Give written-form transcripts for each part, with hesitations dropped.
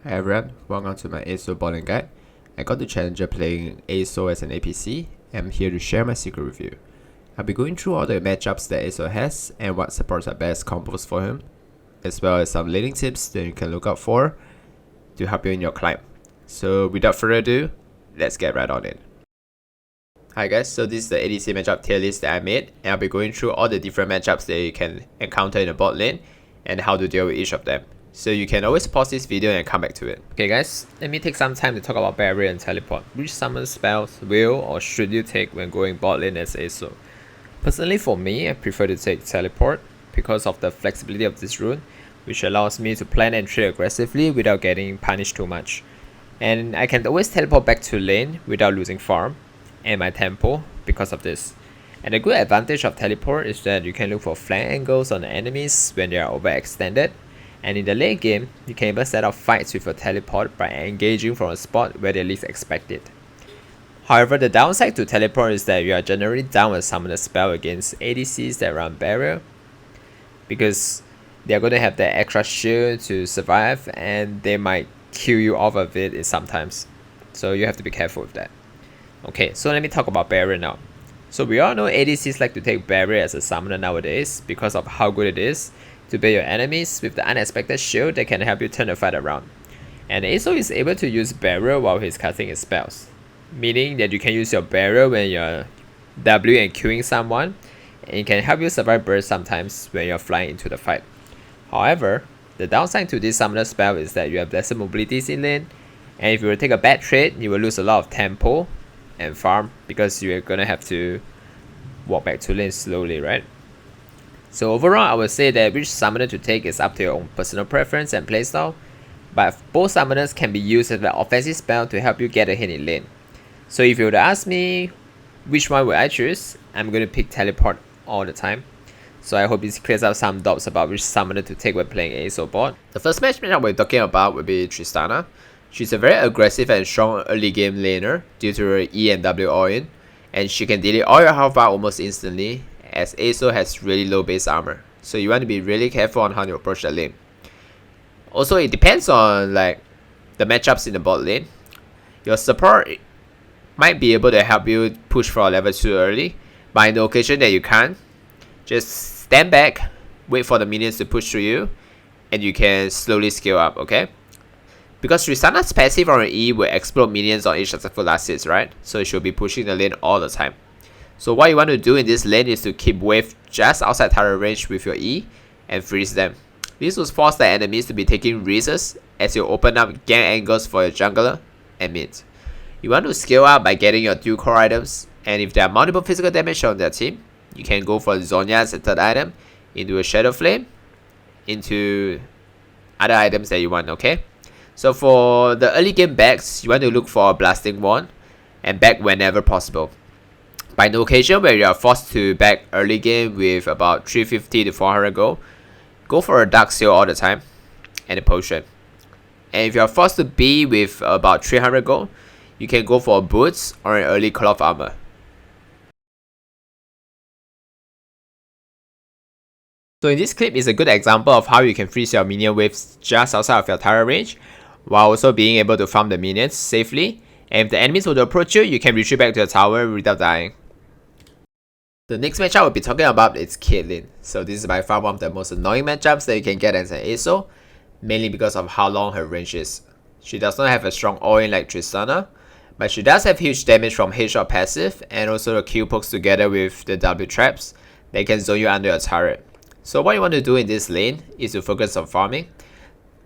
Hi everyone, welcome to my Asol bowling guide. I got the challenger playing Asol as an APC, and I'm here to share my secret with you. I'll be going through all the matchups that Asol has and what supports are best combos for him, as well as some laning tips that you can look out for to help you in your climb. So without further ado, let's get right on it. Hi guys, so this is the ADC matchup tier list that I made, and I'll be going through all the different matchups that you can encounter in the bot lane and how to deal with each of them. So you can always pause this video and come back to it. Okay guys, let me take some time to talk about barrier and teleport. Which summon spells will or should you take when going bot lane as Asol? Personally for me, I prefer to take teleport because of the flexibility of this rune, which allows me to plan and trade aggressively without getting punished too much. And I can always teleport back to lane without losing farm and my tempo because of this. And the good advantage of teleport is that you can look for flank angles on the enemies when they are overextended. And in the late game, you can even set up fights with your teleport by engaging from a spot where they least expect it. However, the downside to teleport is that you are generally down with summon a spell against ADCs that run barrier, because they are going to have that extra shield to survive and they might kill you off of it sometimes. So you have to be careful with that. Okay, so let me talk about barrier now. So we all know ADCs like to take barrier as a summoner nowadays because of how good it is to bait your enemies with the unexpected shield that can help you turn the fight around. And Asol is able to use barrier while he's casting his spells, meaning that you can use your barrier when you're W and queuing someone, and it can help you survive burst sometimes when you're flying into the fight. However, the downside to this summoner spell is that you have lesser mobilities in lane, and if you will take a bad trade, you will lose a lot of tempo and farm because you're gonna have to walk back to lane slowly, right? So overall, I would say that which summoner to take is up to your own personal preference and playstyle, but both summoners can be used as an offensive spell to help you get ahead in lane. So if you were to ask me which one would I choose, I'm going to pick teleport all the time. So I hope this clears up some doubts about which summoner to take when playing Asol bot. The first matchup we're talking about would be Tristana. She's a very aggressive and strong early game laner due to her E and W all-in, and she can delete all your health bar almost instantly, as Asol has really low base armor, so you want to be really careful on how you approach the lane. Also, it depends on the matchups in the bot lane. Your support might be able to help you push for a level 2 early, but in the occasion that you can't, just stand back, wait for the minions to push through you, and you can slowly scale up, okay? Because Tristana's passive on her E will explode minions on each successful last hits, right? So she'll be pushing the lane all the time. So what you want to do in this lane is to keep wave just outside turret range with your E and freeze them. This will force the enemies to be taking risks as you open up gang angles for your jungler and mid. You want to scale up by getting your 2 core items, and if there are multiple physical damage on their team, you can go for Zhonya as a 3rd item, into a Shadow Flame, into other items that you want, okay? So for the early game backs, you want to look for a Blasting Wand and back whenever possible. By the occasion where you are forced to back early game with about 350 to 400 gold, go for a Dark Seal all the time and a potion. And if you are forced to be with about 300 gold, you can go for a boots or an early cloth armor. So in this clip is a good example of how you can freeze your minion waves just outside of your turret range, while also being able to farm the minions safely. And if the enemies were to approach you, you can retreat back to the tower without dying. The next matchup we'll be talking about is Caitlyn. So this is by far one of the most annoying matchups that you can get as an Asol, mainly because of how long her range is. She does not have a strong all-in like Tristana, but she does have huge damage from headshot passive and also the Q pokes together with the W traps that can zone you under your turret. So what you want to do in this lane is to focus on farming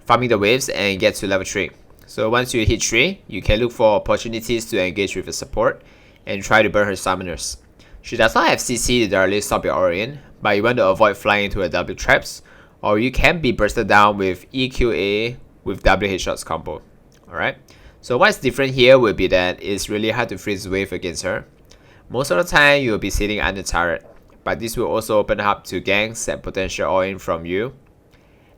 the waves and get to level 3. So once you hit 3, you can look for opportunities to engage with the support and try to burn her summoners. She does not have CC to directly stop your Orion, but you want to avoid flying into her W traps, or you can be bursted down with EQA with W headshots combo. Alright, so what's different here will be that it's really hard to freeze wave against her. Most of the time you will be sitting under turret, but this will also open up to ganks and potential all-in from you.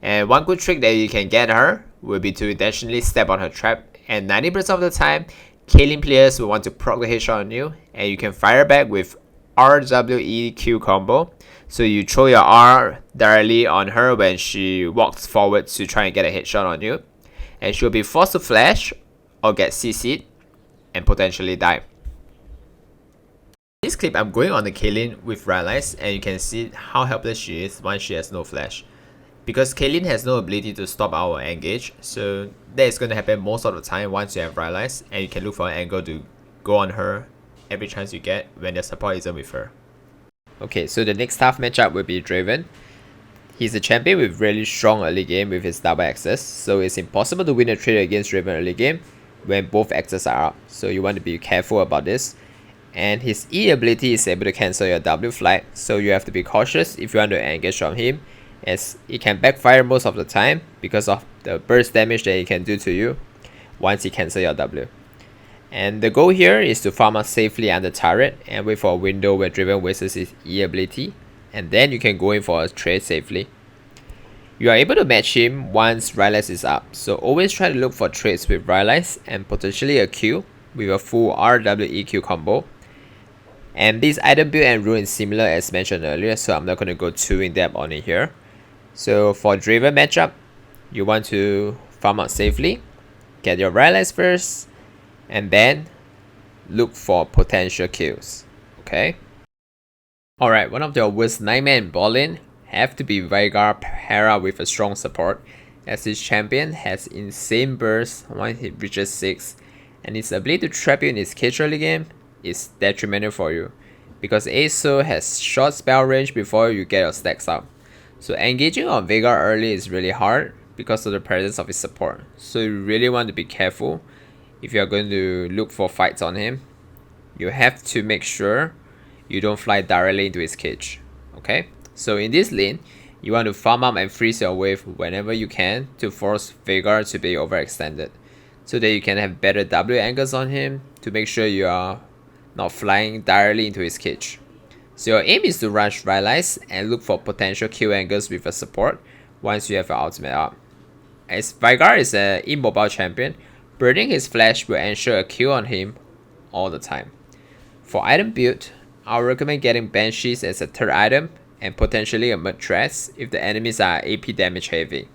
And one good trick that you can get her will be to intentionally step on her trap, and 90% of the time Caitlyn players will want to proc the headshot on you, and you can fire back with RWEQ combo. So you throw your R directly on her when she walks forward to try and get a headshot on you. and she'll be forced to flash or get CC'd and potentially die. In this clip, I'm going on the Caitlyn with Rylai's, and you can see how helpless she is once she has no flash. Because Caitlyn has no ability to stop our engage, so that is going to happen most of the time once you have Rylai's, and you can look for an angle to go on her every chance you get when the support isn't with her. Okay, so the next tough matchup will be Draven. He's a champion with really strong early game with his double axes, so it's impossible to win a trade against Draven early game when both axes are up, so you want to be careful about this. And his E ability is able to cancel your W flight, so you have to be cautious if you want to engage from him, as it can backfire most of the time because of the burst damage that he can do to you once he cancels your W. And the goal here is to farm out safely under turret and wait for a window where Draven wastes his E ability, and then you can go in for a trade safely. You are able to match him once Rylai's is up, so always try to look for trades with Rylai's and potentially a Q with a full RWEQ combo. And this item build and rune is similar as mentioned earlier, so I'm not going to go too in depth on it here. So for Draven matchup, you want to farm out safely, get your Rylai's first, and then look for potential kills. Okay. Alright, one of your worst nightmare in bot lane have to be Veigar Hera with a strong support, as his champion has insane burst once he reaches 6, and his ability to trap you in his cage early game is detrimental for you, because Asol has short spell range before you get your stacks up. So engaging on Veigar early is really hard because of the presence of his support, so you really want to be careful if you are going to look for fights on him. You have to make sure you don't fly directly into his cage. Okay, so in this lane, you want to farm up and freeze your wave whenever you can to force Veigar to be overextended, so that you can have better W angles on him to make sure you are not flying directly into his cage. So your aim is to rush Rylai's and look for potential kill angles with a support once you have your ultimate up. As Veigar is an immobile champion, burning his flash will ensure a kill on him all the time. For item build, I would recommend getting Banshees as a third item and potentially a Matress if the enemies are AP damage heavy.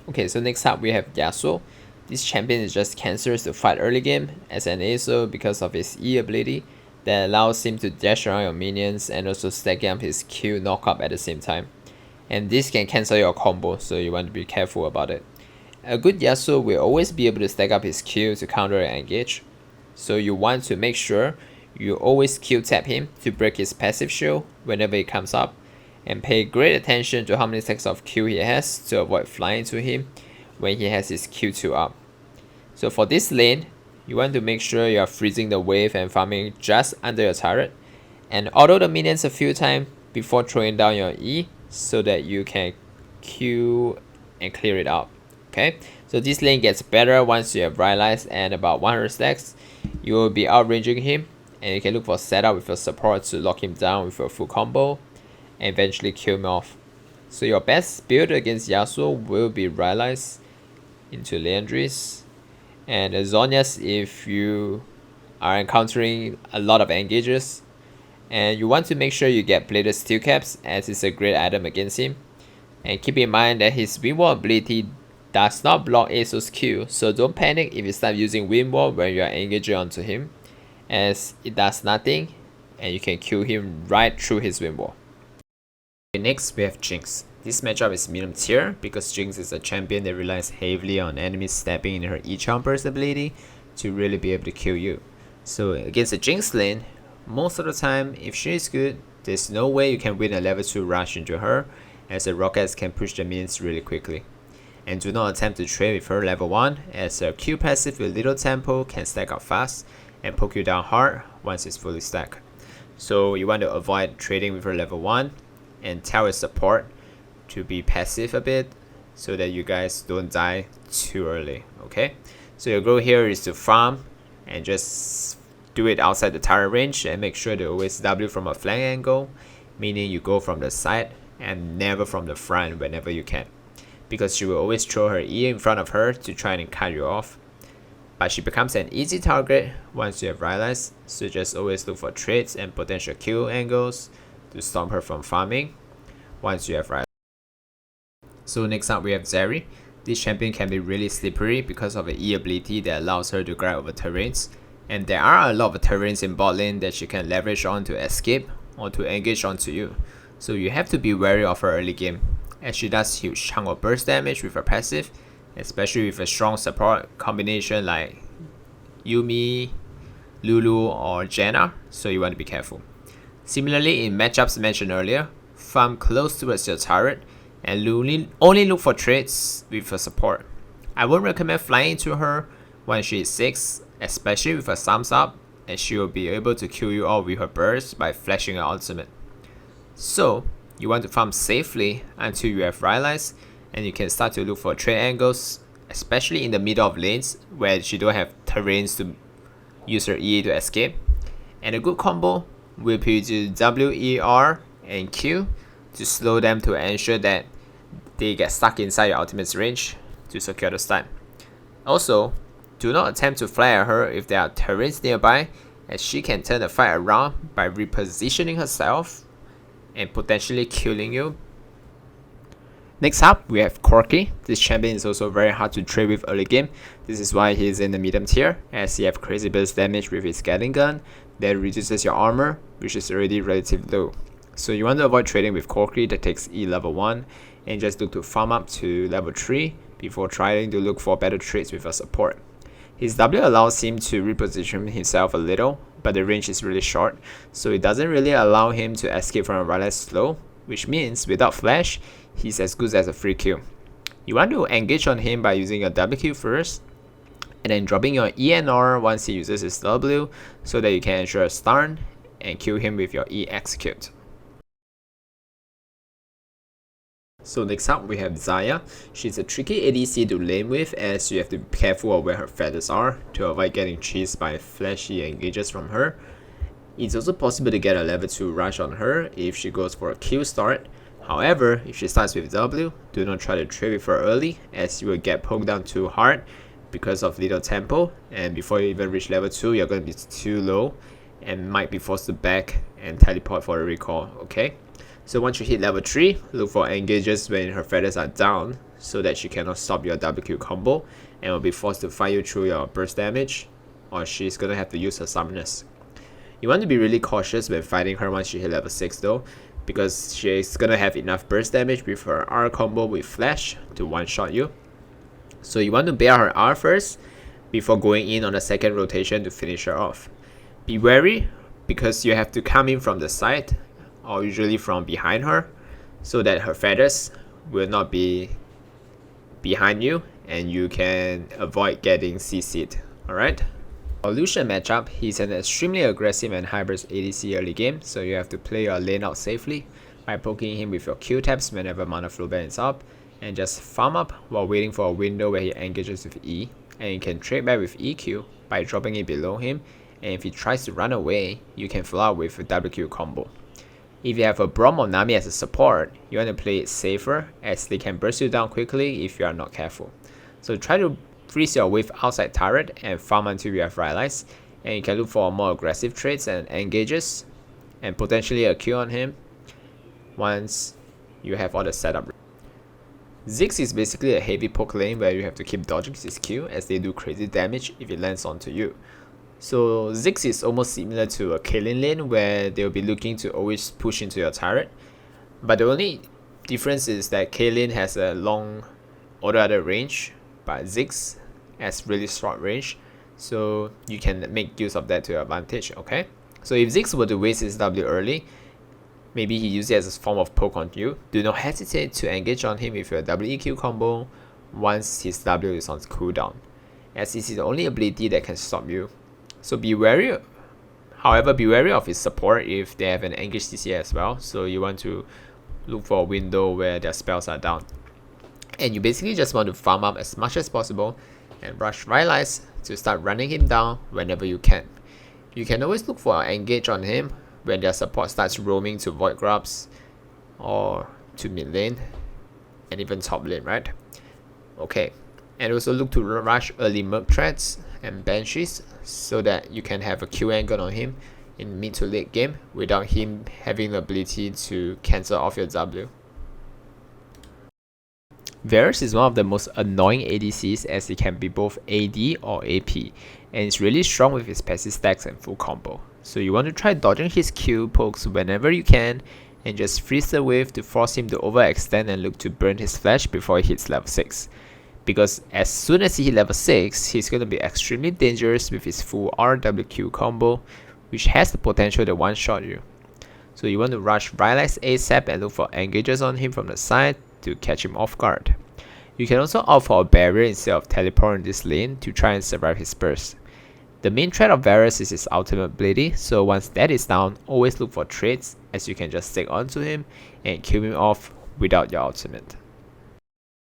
Okay, so next up we have Yasuo. This champion is just cancerous to fight early game as an Asol because of his E ability that allows him to dash around your minions and also stack up his Q knockup at the same time. And this can cancel your combo, so you want to be careful about it. A good Yasuo will always be able to stack up his Q to counter and engage, so you want to make sure you always Q tap him to break his passive shield whenever it comes up, and pay great attention to how many stacks of Q he has to avoid flying to him when he has his Q2 up. So for this lane, you want to make sure you are freezing the wave and farming just under your turret, and auto the minions a few times before throwing down your E so that you can Q and clear it out. Okay, so this lane gets better once you have Rylai's and about 100 stacks. You will be outranging him, and you can look for setup with your support to lock him down with a full combo and eventually kill him off. So your best build against Yasuo will be Rylai's into Leandris and Zhonya's if you are encountering a lot of engages, and you want to make sure you get Bladed Steel Caps as it's a great item against him. And keep in mind that his Wind Wall ability does not block Asol's Q, so don't panic if you start using Wind Wall when you are engaging onto him, as it does nothing and you can kill him right through his Wind Wall. Okay, next we have Jinx. This matchup is medium tier because Jinx is a champion that relies heavily on enemies stepping in her E-Charm burst ability to really be able to kill you. So against a Jinx lane, most of the time if she is good, there's no way you can win a level 2 rush into her, as the rockets can push the minions really quickly. And do not attempt to trade with her level 1, as her Q passive with little tempo can stack up fast and poke you down hard once it's fully stacked. So you want to avoid trading with her level 1 and tell her support to be passive a bit so that you guys don't die too early. Okay, so your goal here is to farm and just do it outside the turret range and make sure to always W from a flank angle, meaning you go from the side and never from the front whenever you can, because she will always throw her E in front of her to try and cut you off. But she becomes an easy target once you have Rylai's, so just always look for trades and potential kill angles to stop her from farming once you have Rylai's. So next up we have Zeri. This champion can be really slippery because of an E ability that allows her to grab over terrains, and there are a lot of terrains in bot lane that she can leverage on to escape or to engage onto you. So you have to be wary of her early game, as she does huge chunk of burst damage with her passive, especially with a strong support combination like Yuumi, Lulu or Janna, so you want to be careful. Similarly, in matchups mentioned earlier, farm close towards your turret and only look for trades with her support. I won't recommend flying into her when she is 6, especially with her thumbs up, as she will be able to kill you all with her burst by flashing her ultimate. So, you want to farm safely until you have realized, and you can start to look for trade angles, especially in the middle of lanes where she don't have terrains to use her E to escape. And a good combo will be to W, E, R, and Q to slow them to ensure that they get stuck inside your ultimate's range to secure the stun. Also, do not attempt to fly at her if there are terrains nearby, as she can turn the fight around by repositioning herself and potentially killing you. Next up, we have Corki. This champion is also very hard to trade with early game. This is why he is in the medium tier, as he has crazy burst damage with his Gatling gun that reduces your armor, which is already relatively low. So you want to avoid trading with Corki that takes E level 1 and just look to farm up to level 3 before trying to look for better trades with a support. His W allows him to reposition himself a little, but the range is really short, so it doesn't really allow him to escape from a rally slow, which means without flash, he's as good as a free kill. You want to engage on him by using your WQ first, and then dropping your E and R once he uses his W, so that you can ensure a stun and kill him with your E execute. So next up we have Xayah. She's a tricky ADC to lane with, as you have to be careful of where her feathers are to avoid getting cheesed by flashy engages from her. It's also possible to get a level 2 rush on her if she goes for a Q start. However, if she starts with W, do not try to trade with her early, as you will get poked down too hard because of little tempo, and before you even reach level 2 you're going to be too low and might be forced to back and teleport for a recall, okay? So once you hit level 3, look for engages when her feathers are down so that she cannot stop your WQ combo and will be forced to fight you through your burst damage, or she's gonna have to use her summoners. You want to be really cautious when fighting her once she hit level 6 though, because she's gonna have enough burst damage with her R combo with flash to one-shot you. So you want to bail her R first before going in on the second rotation to finish her off. Be wary because you have to come in from the side, or usually from behind her, so that her feathers will not be behind you and you can avoid getting CC'd, alright? For Lucian matchup, he's an extremely aggressive and high burst ADC early game, so you have to play your lane out safely by poking him with your Q taps whenever mana flow ban is up, and just farm up while waiting for a window where he engages with E, and you can trade back with EQ by dropping it below him, and if he tries to run away, you can follow up with a WQ combo. If you have a Braum or Nami as a support, you want to play it safer, as they can burst you down quickly if you are not careful. So try to freeze your wave outside turret and farm until you have realized, and you can look for more aggressive trades and engages and potentially a Q on him once you have all the setup. Ziggs is basically a heavy poke lane where you have to keep dodging his Q, as they do crazy damage if it lands onto you. So Ziggs is almost similar to a Caitlyn lane where they'll be looking to always push into your turret, but the only difference is that Caitlyn has a long auto range, but Ziggs has really short range, so you can make use of that to your advantage, okay? So if Ziggs were to waste his W early, maybe he uses it as a form of poke on you, do not hesitate to engage on him with your WEQ combo once his W is on cooldown, as this is the only ability that can stop you. So be wary, however, be wary of his support if they have an engaged CC as well, so you want to look for a window where their spells are down. And you basically just want to farm up as much as possible and rush Rylai's to start running him down whenever you can. You can always look for an engage on him when their support starts roaming to void grubs or to mid lane and even top lane, right? Okay, and also look to rush early merc threats and banshees so that you can have a Q angle on him in mid to late game without him having the ability to cancel off your W. Varus is one of the most annoying ADCs as he can be both AD or AP, and is really strong with his passive stacks and full combo. So you want to try dodging his Q pokes whenever you can, and just freeze the wave to force him to overextend and look to burn his flash before he hits level 6. Because as soon as he hits level 6, he's going to be extremely dangerous with his full RWQ combo, which has the potential to one-shot you. So you want to rush Rylai's ASAP and look for engages on him from the side to catch him off guard. You can also opt for a barrier instead of teleporting this lane to try and survive his burst. The main threat of Varus is his ultimate ability, so once that is down, always look for trades as you can just stick onto him and kill him off without your ultimate.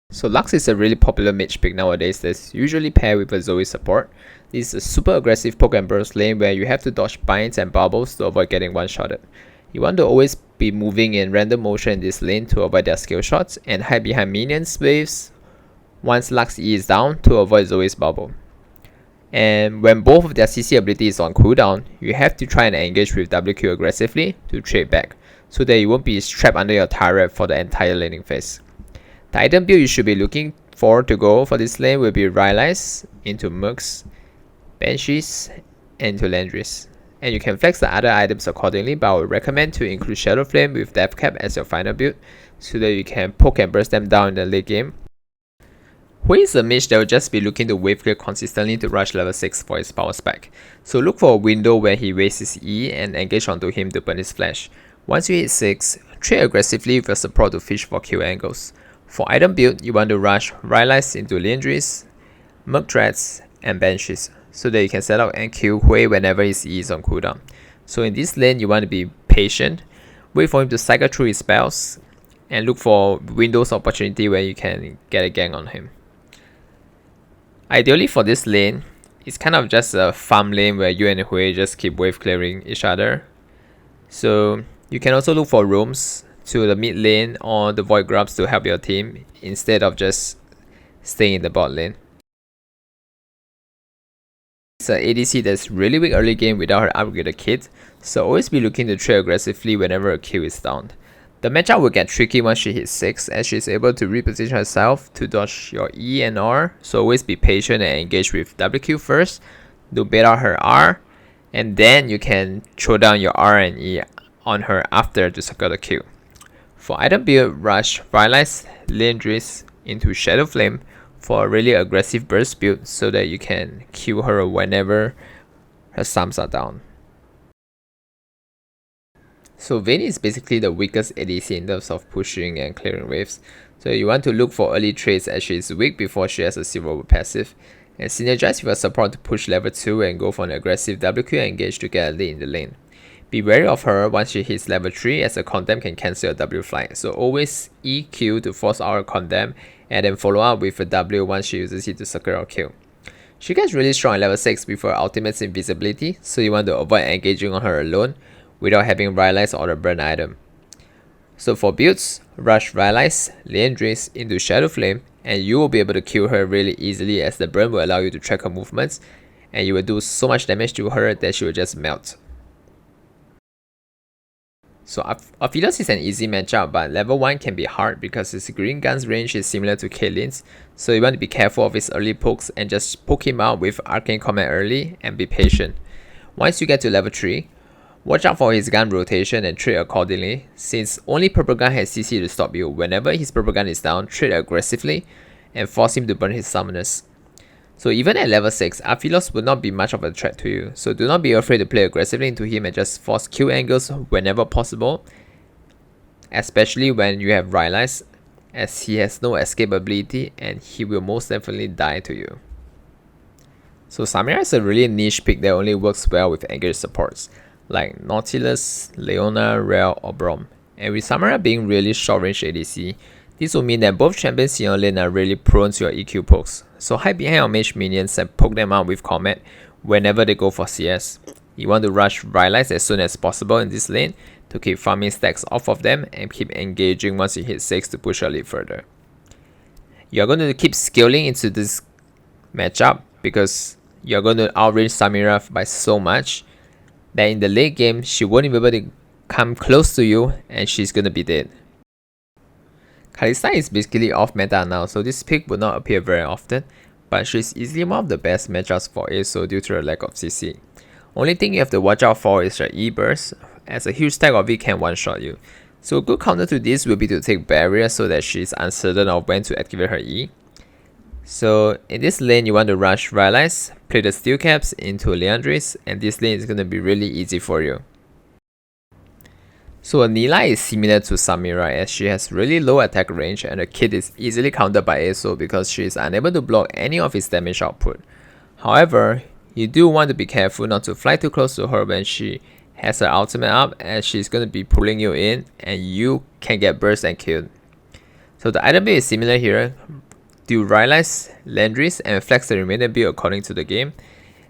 So Lux is a really popular mage pick nowadays that's usually paired with a Zoe support. This is a super aggressive poke and burst lane where you have to dodge binds and bubbles to avoid getting one-shotted. You want to always be moving in random motion in this lane to avoid their skill shots and hide behind minions waves once Lux E is down to avoid Zoe's bubble. And when both of their CC abilities is on cooldown, you have to try and engage with WQ aggressively to trade back, so that you won't be trapped under your turret for the entire laning phase. The item build you should be looking for to go for this lane will be Rylai's into Mercs, Banshees, and into Landry's. And you can flex the other items accordingly, but I would recommend to include Shadow Flame with Death Cap as your final build, so that you can poke and burst them down in the late game. Hwei is a mage that will just be looking to wave clear consistently to rush level 6 for his power spike. So look for a window where he wastes his E and engage onto him to burn his flash. Once you hit 6, trade aggressively with your support to fish for kill angles. For item build, you want to rush Rylai's into Landry's, Merc Dreads, and Banshees, so that you can set out and kill Hwei whenever his E is on cooldown. So in this lane, you want to be patient, wait for him to cycle through his spells, and look for windows of opportunity where you can get a gang on him. Ideally for this lane, it's kind of just a farm lane where you and Hwei just keep wave clearing each other. So you can also look for roams to the mid lane or the void grubs to help your team instead of just staying in the bot lane. It's an ADC that's really weak early game without her upgraded kit, so always be looking to trade aggressively whenever a kill is down. The matchup will get tricky once she hits 6 as she is able to reposition herself to dodge your E and R, so always be patient and engage with WQ first to bait out her R, and then you can throw down your R and E on her after to secure the kill. For item build, rush Rylai's Landry's into Shadow Flame for a really aggressive burst build so that you can kill her whenever her sums are down. So Vayne is basically the weakest ADC in terms of pushing and clearing waves. So you want to look for early trades as she is weak before she has a silver passive. And synergize with her support to push level 2 and go for an aggressive WQ engage to get a lead in the lane. Be wary of her once she hits level 3 as a condemn can cancel your W flank. So always EQ to force out her condemn and then follow up with a W once she uses it to secure a kill. She gets really strong at level 6 before her ultimate's invisibility, so you want to avoid engaging on her alone without having Rylai's or the burn item. So for builds, rush Rylai's Landry's into Shadow Flame and you will be able to kill her really easily as the burn will allow you to track her movements and you will do so much damage to her that she will just melt. So Aphelios is an easy matchup, but level 1 can be hard because his green gun's range is similar to Caitlyn's, so you want to be careful of his early pokes and just poke him out with Arcane Command early and be patient. Once you get to level 3, watch out for his gun rotation and trade accordingly, since only purple gun has CC to stop you. Whenever his purple gun is down, trade aggressively and force him to burn his summoners. So even at level 6, Aphelios will not be much of a threat to you, so do not be afraid to play aggressively into him and just force kill angles whenever possible, especially when you have Rylai's, as he has no escape ability and he will most definitely die to you. So Samira is a really niche pick that only works well with engaged supports like Nautilus, Leona, Rel, or Braum. And with Samira being really short range ADC, this will mean that both champions in your lane are really prone to your EQ pokes. So hide behind your mage minions and poke them out with Comet whenever they go for CS. You want to rush Rylai's as soon as possible in this lane to keep farming stacks off of them and keep engaging once you hit 6 to push your lead further. You're going to keep scaling into this matchup because you're going to outrange Samira by so much that in the late game, she won't be able to come close to you and she's gonna be dead. Kalista is basically off meta now, so this pick would not appear very often, but she's easily one of the best matchups for Asol due to her lack of CC. Only thing you have to watch out for is her E burst, as a huge stack of it can one-shot you. So a good counter to this will be to take barrier so that she's uncertain of when to activate her E. So in this lane you want to rush Rylai's, play the steel caps into Liandry's, and this lane is going to be really easy for you. So a Nilah is similar to Samira as she has really low attack range and her kit is easily countered by Asol because she is unable to block any of his damage output. However, you do want to be careful not to fly too close to her when she has her ultimate up, as she's going to be pulling you in and you can get burst and killed. So the item build is similar here. Do Rylai's, Landry's, and flex the remaining build according to the game,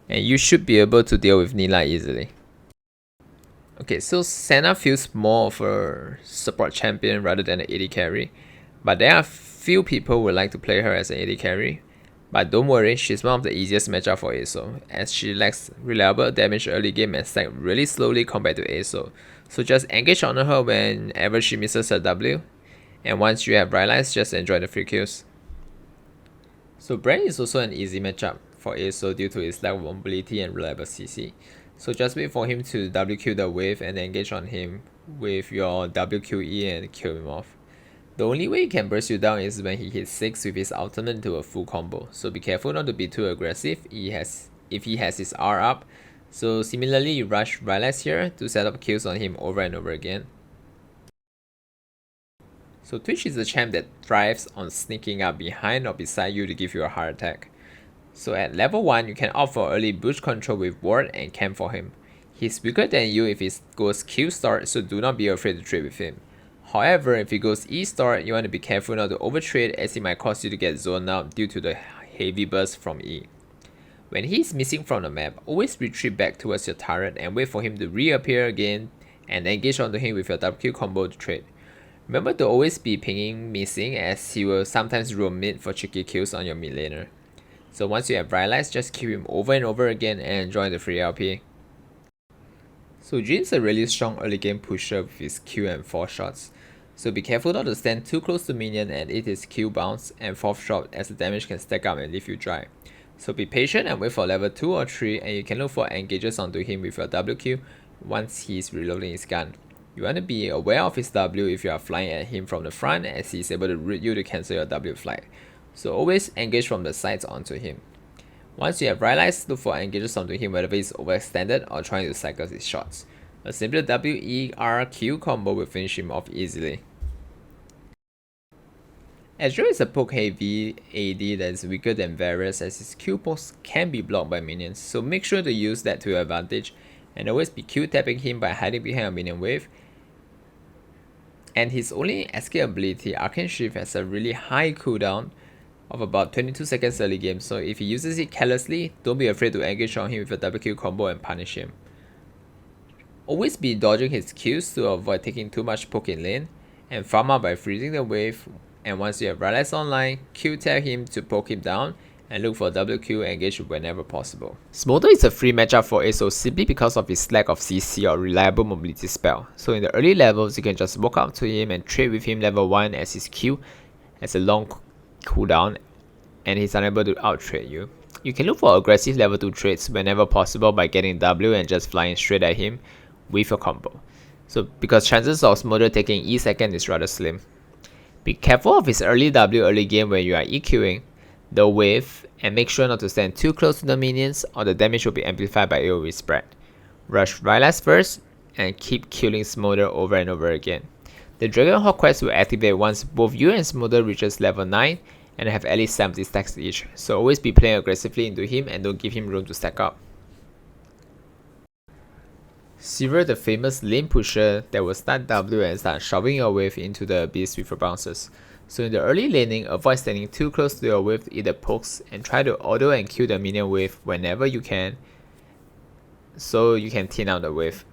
and you should be able to deal with Nilah easily. Okay, so Senna feels more of a support champion rather than an AD carry, but there are few people who would like to play her as an AD carry. But don't worry, she's one of the easiest matchup for Asol, as she lacks reliable damage early game and stack really slowly compared to Asol. So just engage on her whenever she misses her W, and once you have Rylai's, just enjoy the free kills. So Brand is also an easy matchup for Asol due to his lack of mobility and reliable CC. So just wait for him to WQ the wave and engage on him with your WQE and kill him off. The only way he can burst you down is when he hits 6 with his ultimate into a full combo. So be careful not to be too aggressive if he has his R up. So similarly, you rush Rylai's here to set up kills on him over and over again. So Twitch is a champ that thrives on sneaking up behind or beside you to give you a heart attack. So at level 1, you can opt for early bush control with ward and camp for him. He's weaker than you if he goes Q start, so do not be afraid to trade with him. However, if he goes E start, you want to be careful not to overtrade, as it might cause you to get zoned out due to the heavy burst from E. When he's missing from the map, always retreat back towards your turret and wait for him to reappear again and engage onto him with your WQ combo to trade. Remember to always be pinging missing, as he will sometimes roam mid for tricky kills on your mid laner. So once you have Rylai's, just kill him over and over again and enjoy the free LP. So Jin's a really strong early game pusher with his Q and 4 shots. So be careful not to stand too close to minion and eat his Q bounce and 4th shot, as the damage can stack up and leave you dry. So be patient and wait for level 2 or 3, and you can look for engages onto him with your WQ once he's reloading his gun. You want to be aware of his W if you are flying at him from the front, as he's able to root you to cancel your W flight. So always engage from the sides onto him. Once you have Rylai's, look for engages onto him whether he's overextended or trying to cycle his shots. A simple WE-R-Q combo will finish him off easily. Ezreal is a poke heavy AD that is weaker than Varus, as his Q pokes can be blocked by minions, so make sure to use that to your advantage and always be Q tapping him by hiding behind a minion wave. And his only escape ability, Arcane Shift, has a really high cooldown of about 22 seconds early game, so if he uses it carelessly, don't be afraid to engage on him with a WQ combo and punish him. Always be dodging his Qs to avoid taking too much poke in lane, and farm out by freezing the wave, and once you have Rylai's online, Q tag him to poke him down, and look for WQ engage whenever possible. Smolder is a free matchup for Asol simply because of his lack of CC or reliable mobility spell, so in the early levels you can just walk up to him and trade with him level 1, as his Q has a long cooldown and he's unable to out-trade you. You can look for aggressive level 2 trades whenever possible by getting W and just flying straight at him with a combo. So because chances of Smolder taking E second is rather slim. Be careful of his early W early game when you are EQing the wave, and make sure not to stand too close to the minions or the damage will be amplified by AoE spread. Rush Rylai's first and keep killing Smolder over and over again. The Dragonhawk quest will activate once both you and Smolder reaches level 9 and have at least 70 stacks each, so always be playing aggressively into him and don't give him room to stack up. Sivir, the famous lane pusher that will start W and start shoving your wave into the abyss with your bounces. So in the early laning, avoid standing too close to your wave to eat the pokes and try to auto and kill the minion wave whenever you can, so you can thin out the wave.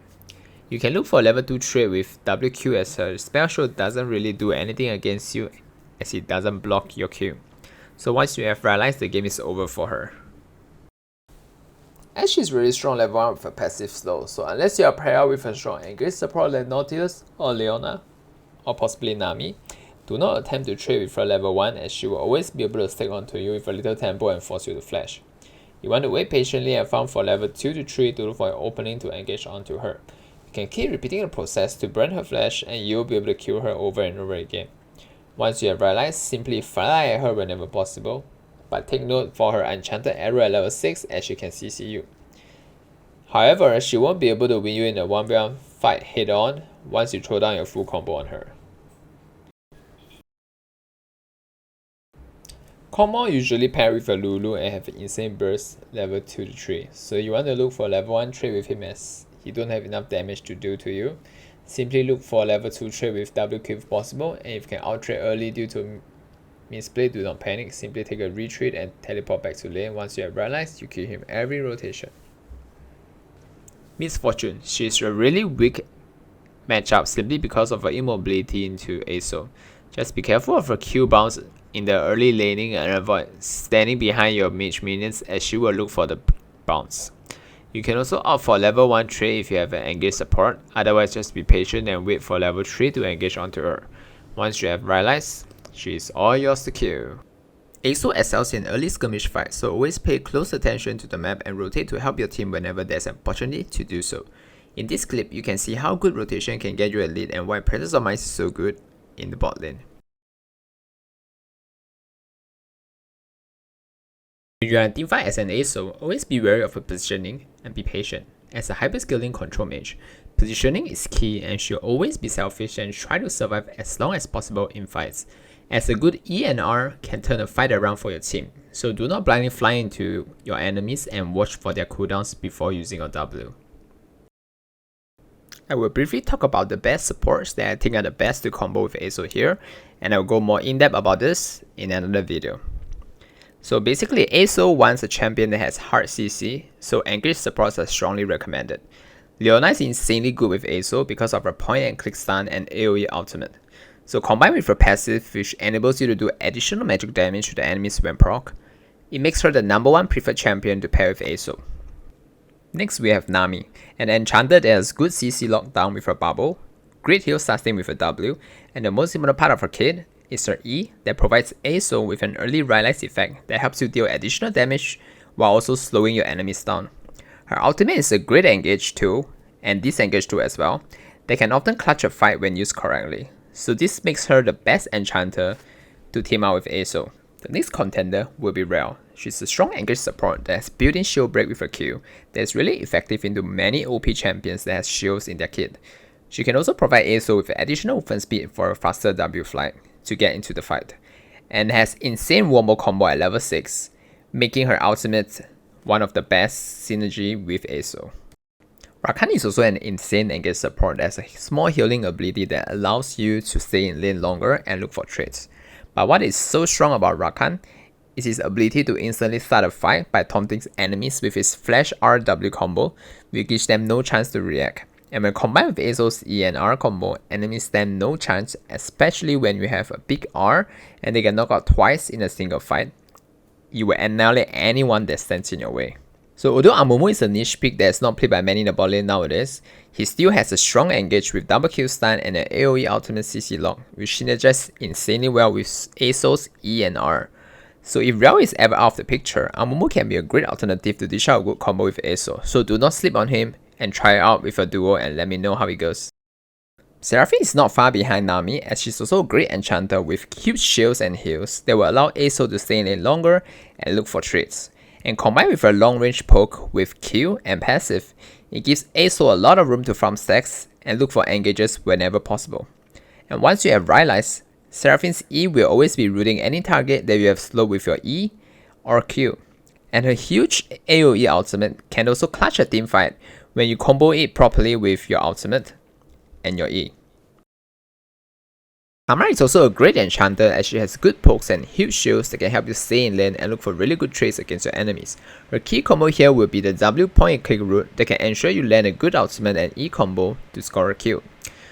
You can look for level 2 trade with WQ, as her spell show doesn't really do anything against you, as it doesn't block your Q. So once you have Rylai's, the game is over for her. Ashe is really strong level 1 with a passive slow, so unless you are paired with a strong engage support like Nautilus or Leona, or possibly Nami, Do not attempt to trade with her level 1 as she will always be able to stick onto you with a little tempo and force you to flash. You want to wait patiently and farm for level 2 to 3 to look for an opening to engage onto her. You can keep repeating the process to burn her flash and you'll be able to kill her over and over again. Once you have realized, simply fly at her whenever possible, but take note for her enchanted arrow at level 6 as she can CC you. However, she won't be able to win you in a 1v1 fight head on once you throw down your full combo on her. Kogmaw usually pair with a Lulu and have an insane burst level 2 to 3, so you want to look for level 1 trade with him as he don't have enough damage to do to you. Simply look for level 2 trade with WQ if possible, and if you can out trade early due to misplay, do not panic, simply take a retreat and teleport back to lane once you have realized you kill him every rotation. Misfortune, she is a really weak matchup simply because of her immobility into Asol. Just be careful of her Q bounce in the early laning and avoid standing behind your mage minions as she will look for the bounce. You can also opt for level 1 trade if you have an engaged support, otherwise just be patient and wait for level 3 to engage onto her. Once you have realized, she is all yours to kill. Asol excels in early skirmish fights, so always pay close attention to the map and rotate to help your team whenever there's an opportunity to do so. In this clip, you can see how good rotation can get you a lead and why presence of mind is so good in the bot lane. When you are in teamfight as an Asol, always be wary of her positioning and be patient. As a hyperscaling control mage, positioning is key and should always be selfish and try to survive as long as possible in fights, as a good E and R can turn a fight around for your team, so do not blindly fly into your enemies and watch for their cooldowns before using your W. I will briefly talk about the best supports that I think are the best to combo with Asol here, and I will go more in depth about this in another video. So basically, Asol wants a champion that has hard CC, so engaged supports are strongly recommended. Leona is insanely good with Asol because of her point and click stun and AoE ultimate. So combined with her passive, which enables you to do additional magic damage to the enemies when proc, it makes her the #1 preferred champion to pair with Asol. Next we have Nami, an enchanter that has good CC lockdown with her bubble, great heal sustain with her W, and the most important part of her kit is her E that provides Asol with an early realize effect that helps you deal additional damage while also slowing your enemies down. Her ultimate is a great engage tool, and disengage tool as well, that can often clutch a fight when used correctly. So this makes her the best enchanter to team out with Asol. The next contender will be Rell. She's a strong engage support that has built-in shield break with her Q that is really effective into many OP champions that has shields in their kit. She can also provide Asol with additional movement speed for a faster W flight to get into the fight, and has insane wombo combo at level 6, making her ultimate one of the best synergy with Asol. Rakan is also an insane engage support that has a small healing ability that allows you to stay in lane longer and look for trades. But what is so strong about Rakan is his ability to instantly start a fight by taunting enemies with his flash RW combo, which gives them no chance to react. And when combined with Asol's E and R combo, enemies stand no chance, especially when you have a big R and they get knocked out twice in a single fight. You will annihilate anyone that stands in your way. So although Amumu is a niche pick that is not played by many in the bot lane nowadays, he still has a strong engage with double kill stun and an AoE ultimate CC lock, which synergizes insanely well with Asol's E and R. So if Rell is ever out of the picture, Amumu can be a great alternative to dish out a good combo with Asol, so do not sleep on him and try it out with a duo and let me know how it goes. Seraphine is not far behind Nami as she's also a great enchanter with huge shields and heals that will allow Asol to stay in lane longer and look for trades. And combined with her long range poke with Q and passive, it gives Asol a lot of room to farm stacks and look for engages whenever possible. And once you have realized, Seraphine's E will always be rooting any target that you have slowed with your E or Q. And her huge AoE ultimate can also clutch a teamfight when you combo it properly with your ultimate and your E. Samira is also a great enchanter as she has good pokes and huge shields that can help you stay in lane and look for really good trades against your enemies. Her key combo here will be the W point and click route that can ensure you land a good ultimate and E combo to score a kill.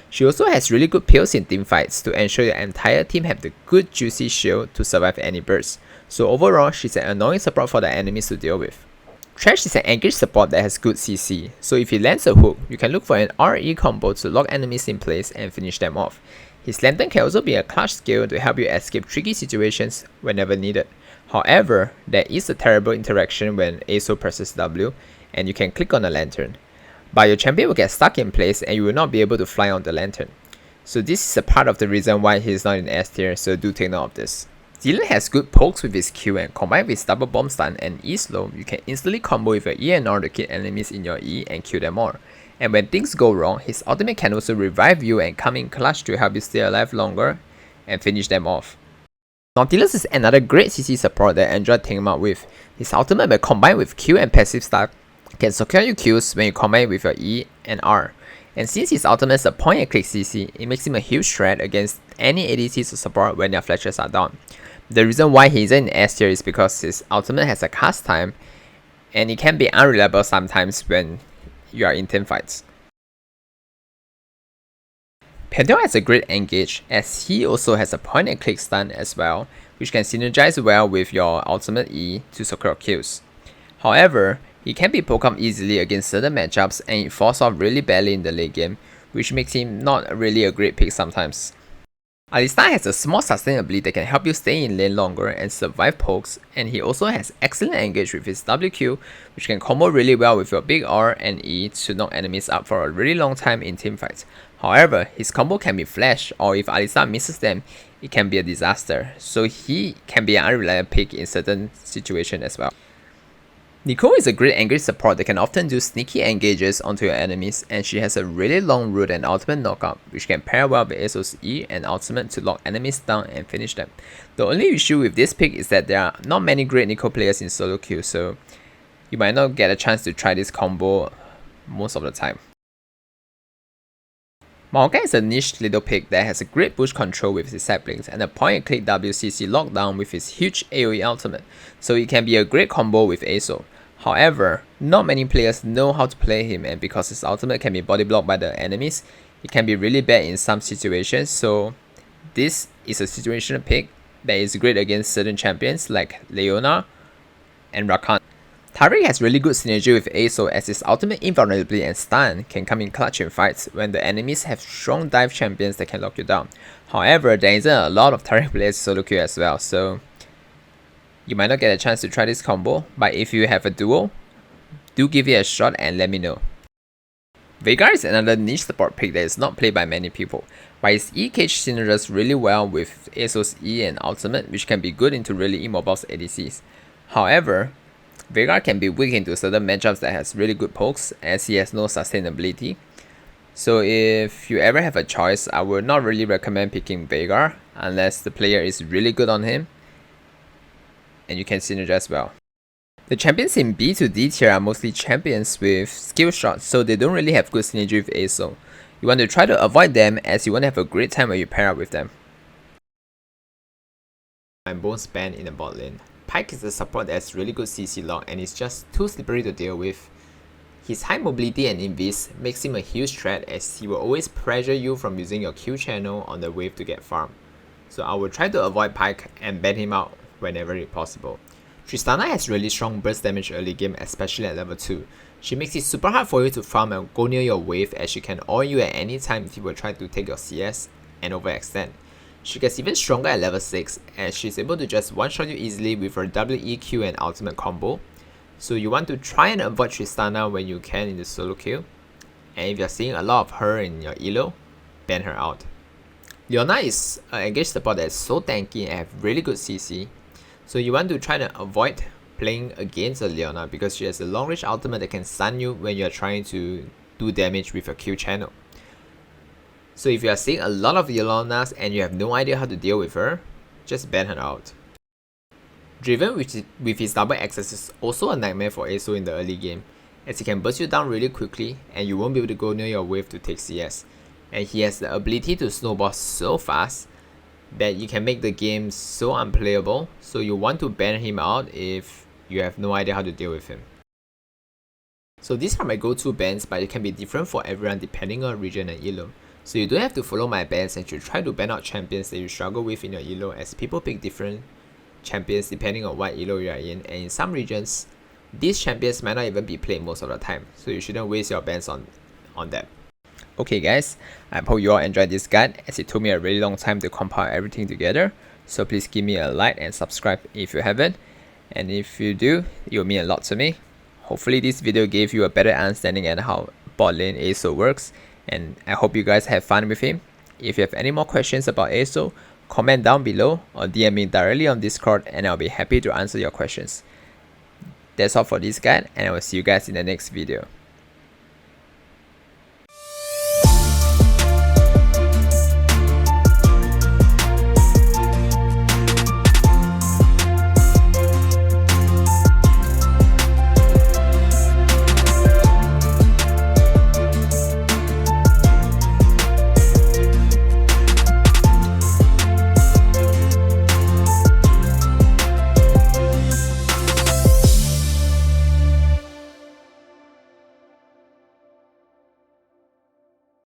She also has really good pills in teamfights to ensure your entire team have the good juicy shield to survive any bursts. So overall, she's an annoying support for the enemies to deal with. Thresh is an engage support that has good CC, so if he lands a hook, you can look for an RE combo to lock enemies in place and finish them off. His Lantern can also be a clutch skill to help you escape tricky situations whenever needed. However, there is a terrible interaction when Asol presses W and you can click on the Lantern, but your champion will get stuck in place and you will not be able to fly on the Lantern. So this is a part of the reason why he is not in S tier, so do take note of this. Dylan has good pokes with his Q, and combined with double bomb stun and E slow, you can instantly combo with your E and R to kill enemies in your E and kill them all. And when things go wrong, his ultimate can also revive you and come in clutch to help you stay alive longer and finish them off. Nautilus is another great CC support that I enjoy teaming up with. His ultimate, when combined with Q and passive stack, can secure your kills when you combine with your E and R. And since his ultimate is a point and click CC, it makes him a huge threat against any ADCs to support when their flashes are down. The reason why he isn't in S tier is because his ultimate has a cast time and it can be unreliable sometimes when you are in teamfights. Pantheon has a great engage as he also has a point and click stun as well, which can synergize well with your ultimate E to secure kills. However, he can be poked up easily against certain matchups and it falls off really badly in the late game, which makes him not really a great pick sometimes. Kalista has a small sustainability that can help you stay in lane longer and survive pokes, and he also has excellent engage with his WQ, which can combo really well with your big R and E to knock enemies up for a really long time in teamfights. However, his combo can be flash, or if Kalista misses them, it can be a disaster, so he can be an unreliable pick in certain situations as well. Nicole is a great engage support that can often do sneaky engages onto your enemies, and she has a really long root and ultimate knockup, which can pair well with Asol's E and ultimate to lock enemies down and finish them. The only issue with this pick is that there are not many great Nicole players in solo queue, so you might not get a chance to try this combo most of the time. Maokai is a niche little pick that has a great bush control with his saplings and a point and click WCC lockdown with his huge AoE ultimate, so it can be a great combo with Asol. However, not many players know how to play him, and because his ultimate can be body blocked by the enemies, it can be really bad in some situations, so this is a situational pick that is great against certain champions like Leona and Rakan. Taric has really good synergy with Asol as his ultimate invulnerability and stun can come in clutch in fights when the enemies have strong dive champions that can lock you down. However, there isn't a lot of Taric players solo queue as well, so you might not get a chance to try this combo, but if you have a duo, do give it a shot and let me know. Veigar is another niche support pick that is not played by many people, but his E cage synergizes really well with Asol's E and ultimate, which can be good into really immobile ADCs. However, Veigar can be weak into certain matchups that has really good pokes as he has no sustainability. So if you ever have a choice, I would not really recommend picking Veigar unless the player is really good on him and you can synergize well. The champions in B to D tier are mostly champions with skill shots, so they don't really have good synergy with Asol. You want to try to avoid them as you want to have a great time when you pair up with them. I'm both banned in the bot lane. Pyke is a support that has really good CC lock and is just too slippery to deal with. His high mobility and invis makes him a huge threat as he will always pressure you from using your Q channel on the wave to get farm. So I will try to avoid Pyke and ban him out whenever possible. Tristana has really strong burst damage early game, especially at level 2. She makes it super hard for you to farm and go near your wave as she can oil you at any time if you will try to take your CS and overextend. She gets even stronger at level 6 as she's able to just one-shot you easily with her WEQ and ultimate combo. So you want to try and avoid Tristana when you can in the solo queue. And if you're seeing a lot of her in your elo, ban her out. Leona is an engaged support that is so tanky and have really good CC. So you want to try to avoid playing against a Leona because she has a long range ultimate that can stun you when you're trying to do damage with your Q channel. So if you are seeing a lot of Leonas and you have no idea how to deal with her, just ban her out. Draven with his double access is also a nightmare for Asol in the early game, as he can burst you down really quickly and you won't be able to go near your wave to take CS. And he has the ability to snowball so fast that you can make the game so unplayable, so you want to ban him out if you have no idea how to deal with him. So these are my go-to bans, but it can be different for everyone depending on region and elo. So you don't have to follow my bans and should try to ban out champions that you struggle with in your elo, as people pick different champions depending on what elo you are in, and in some regions, these champions might not even be played most of the time, so you shouldn't waste your bans on them. Okay guys, I hope you all enjoyed this guide as it took me a really long time to compile everything together. So please give me a like and subscribe if you haven't. And if you do, it will mean a lot to me. Hopefully this video gave you a better understanding on how bot lane Asol works. And I hope you guys have fun with him. If you have any more questions about Asol, comment down below or DM me directly on Discord and I'll be happy to answer your questions. That's all for this guide and I will see you guys in the next video.